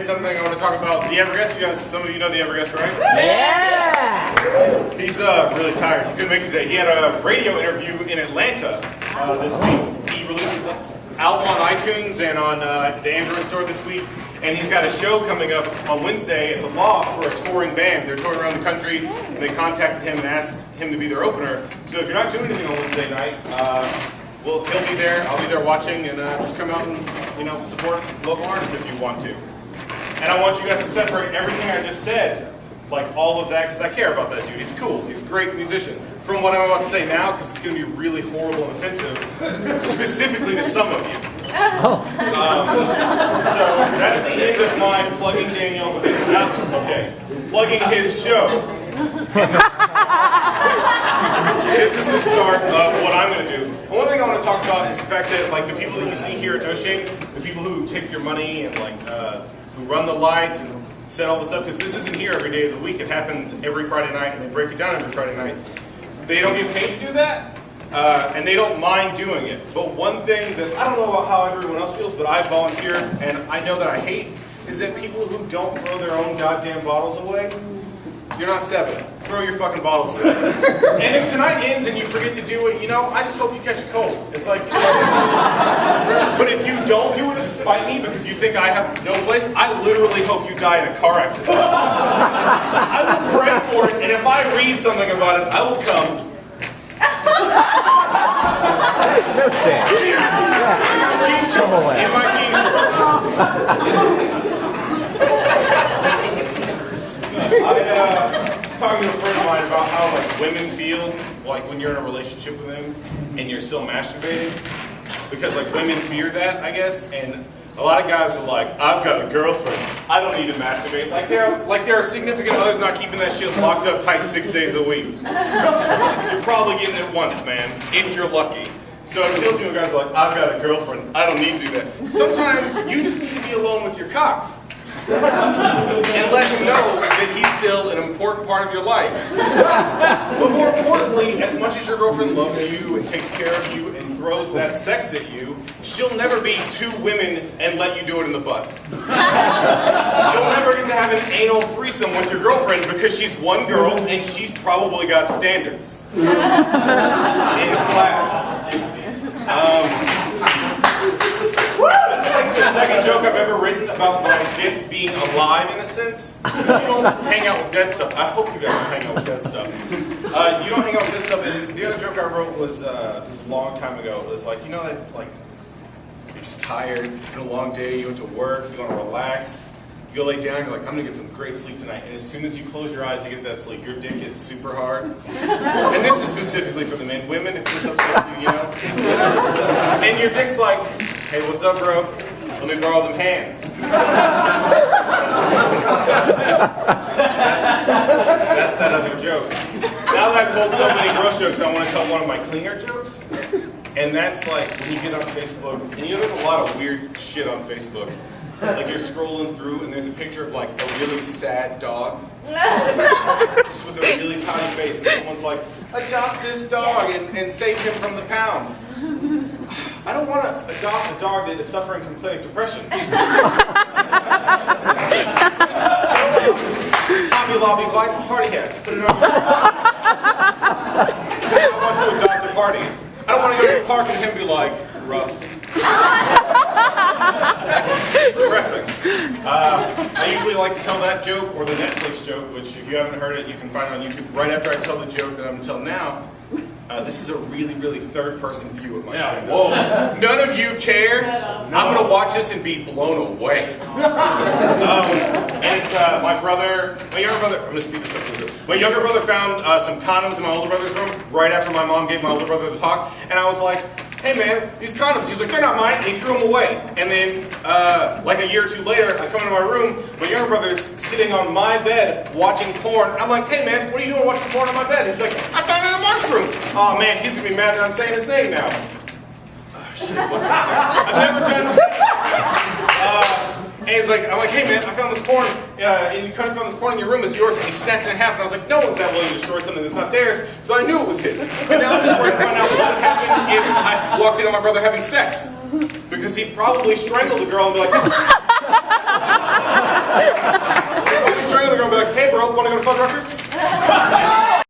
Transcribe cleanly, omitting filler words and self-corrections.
something. I want to talk about the Everguest. You guys, some of you know the Everguest, right? Yeah! He's really tired. He couldn't make it today. He had a radio interview in Atlanta this week. He released his album on iTunes and on the Android store this week. And he's got a show coming up on Wednesday at the Loft for a touring band. They're touring around the country, and they contacted him and asked him to be their opener. So if you're not doing anything on Wednesday night, he'll be there. I'll be there watching, and just come out and support local artists if you want to. And I want you guys to separate everything I just said, like all of that, because I care about that dude. He's cool. He's a great musician. From what I'm about to say now, because it's going to be really horrible and offensive, specifically to some of you. So that's the end of my plugging Daniel. Okay, plugging his show. This is the start of what I'm going to do. And one thing I want to talk about is the fact that the people that you see here at Oshane, the people who take your money and who run the lights and set all this up, because this isn't here every day of the week. It happens every Friday night, and they break it down every Friday night. They don't get paid to do that. And they don't mind doing it. But one thing that, I don't know about how everyone else feels, but I volunteer, and I know that I hate, is that people who don't throw their own goddamn bottles away, you're not 7. Throw your fucking bottles away. And if tonight ends and you forget to do it, I just hope you catch a cold. It's like, but if you don't do it to spite me because you think I have no place, I literally hope you die in a car accident. I will pray for it, and if I read something about it, I will come. No shame. In my jean I was talking to a friend of mine about how women feel when you're in a relationship with them and you're still masturbating, because women fear that, I guess, and a lot of guys are like, I've got a girlfriend, I don't need to masturbate. There are significant others not keeping that shit locked up tight 6 days a week. You're probably getting it once, man, if you're lucky. So it kills me when guys are like, I've got a girlfriend, I don't need to do that. Sometimes you just need to be alone with your cock. And let him know that he's still an important part of your life. But more importantly, as much as your girlfriend loves you and takes care of you and throws that sex at you, she'll never be 2 women and let you do it in the butt. You'll never get to have an anal threesome with your girlfriend because she's one girl and she's probably got standards. In class. That's the second joke I've ever written about my dick being alive, in a sense. You don't hang out with dead stuff. I hope you guys don't hang out with dead stuff. You don't hang out with dead stuff. And the other joke I wrote was just a long time ago. It was that you're just tired. It's been a long day. You went to work. You want to relax. You go lay down. You're like, I'm gonna get some great sleep tonight. And as soon as you close your eyes to get that sleep, your dick gets super hard. And this is specifically for the men. Women, if this upsets you, And your dick's like, hey, what's up, bro? Let me borrow them hands. That's that other joke. Now that I've told so many gross jokes, I want to tell one of my cleaner jokes. And that's when you get on Facebook, and there's a lot of weird shit on Facebook. You're scrolling through, and there's a picture of a really sad dog, just with a really pouty face, and someone's like, adopt this dog and save him from the pound. I don't want to adopt a dog that is suffering from clinic depression. Hobby Lobby, buy some party hats, put it on. I want to adopt a party. I don't want to go to the park and him be like, rough. It's depressing. I usually like to tell that joke, or the Netflix joke, which if you haven't heard it, you can find it on YouTube right after I tell the joke that I'm going to tell now. This is a really, really third-person view of my stand-up. None of you care. I'm going to watch this and be blown away. And it's my younger brother, I'm going to speed this up with this. My younger brother found some condoms in my older brother's room right after my mom gave my older brother the talk. And I was like, hey man, these condoms. He was like, they're not mine. And he threw them away. And then, a year or 2 later, I come into my room, my younger brother's sitting on my bed watching porn. I'm like, hey man, what are you doing watching porn on my bed? He's like, I found it in Mark's room. Oh man, he's going to be mad that I'm saying his name now. Shit, what? I've never done this. And he's like, I'm like, hey man, I found this porn, and you kind of found this porn in your room, is yours? And he snapped it in half, and I was like, no one's that willing to destroy something that's not theirs, so I knew it was his. And now I'm just worried to find out what would happen if I walked in on my brother having sex. Because he'd probably strangle the girl and be like, I'll be strangling the girl and be like, hey bro, wanna go to Fuddruckers?